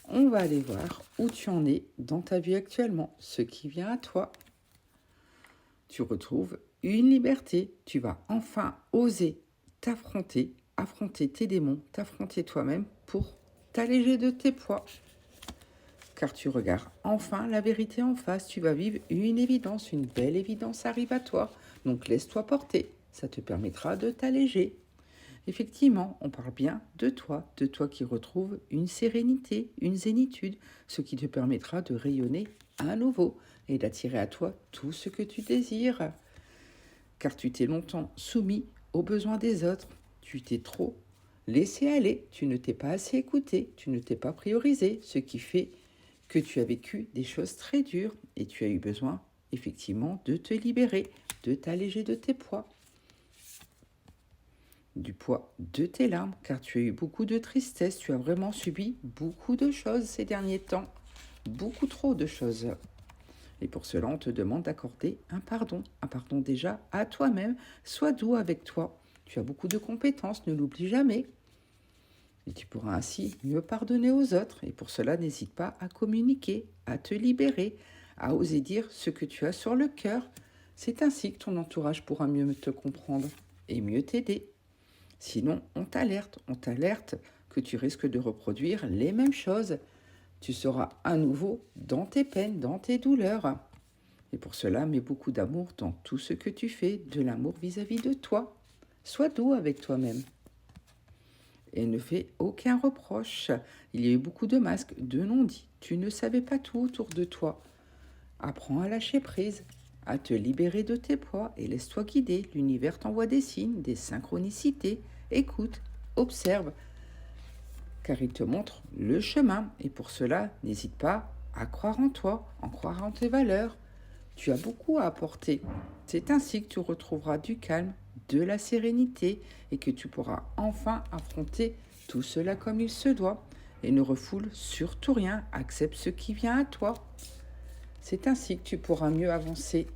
On va aller voir où tu en es dans ta vie actuellement, ce qui vient à toi. Tu retrouves une liberté. Tu vas enfin oser t'affronter, affronter tes démons, t'affronter toi-même pour t'alléger de tes poids. Car tu regardes enfin la vérité en face. Tu vas vivre une évidence, une belle évidence arrive à toi. Donc laisse-toi porter. Ça te permettra de t'alléger. Effectivement, on parle bien de toi qui retrouve une sérénité, une zénitude, ce qui te permettra de rayonner à nouveau et d'attirer à toi tout ce que tu désires. Car tu t'es longtemps soumis aux besoins des autres, tu t'es trop laissé aller, tu ne t'es pas assez écouté, tu ne t'es pas priorisé, ce qui fait que tu as vécu des choses très dures et tu as eu besoin effectivement de te libérer, de t'alléger de tes poids. Du poids de tes larmes, car tu as eu beaucoup de tristesse, tu as vraiment subi beaucoup de choses ces derniers temps, beaucoup trop de choses. Et pour cela, on te demande d'accorder un pardon déjà à toi-même, sois doux avec toi. Tu as beaucoup de compétences, ne l'oublie jamais. Et tu pourras ainsi mieux pardonner aux autres. Et pour cela, n'hésite pas à communiquer, à te libérer, à oser dire ce que tu as sur le cœur. C'est ainsi que ton entourage pourra mieux te comprendre et mieux t'aider. Sinon, on t'alerte que tu risques de reproduire les mêmes choses. Tu seras à nouveau dans tes peines, dans tes douleurs. Et pour cela, mets beaucoup d'amour dans tout ce que tu fais, de l'amour vis-à-vis de toi. Sois doux avec toi-même. Et ne fais aucun reproche. Il y a eu beaucoup de masques, de non-dits. Tu ne savais pas tout autour de toi. Apprends à lâcher prise, à te libérer de tes poids et laisse-toi guider. L'univers t'envoie des signes, des synchronicités. Écoute, observe, car il te montre le chemin. Et pour cela, n'hésite pas à croire en toi, en croire en tes valeurs. Tu as beaucoup à apporter. C'est ainsi que tu retrouveras du calme, de la sérénité et que tu pourras enfin affronter tout cela comme il se doit. Et ne refoule surtout rien, accepte ce qui vient à toi. C'est ainsi que tu pourras mieux avancer.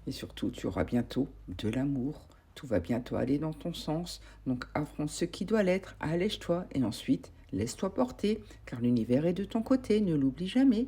Et surtout, tu auras bientôt de l'amour. Tout va bientôt aller dans ton sens. Donc affronte ce qui doit l'être, allège-toi et ensuite laisse-toi porter, car l'univers est de ton côté, ne l'oublie jamais.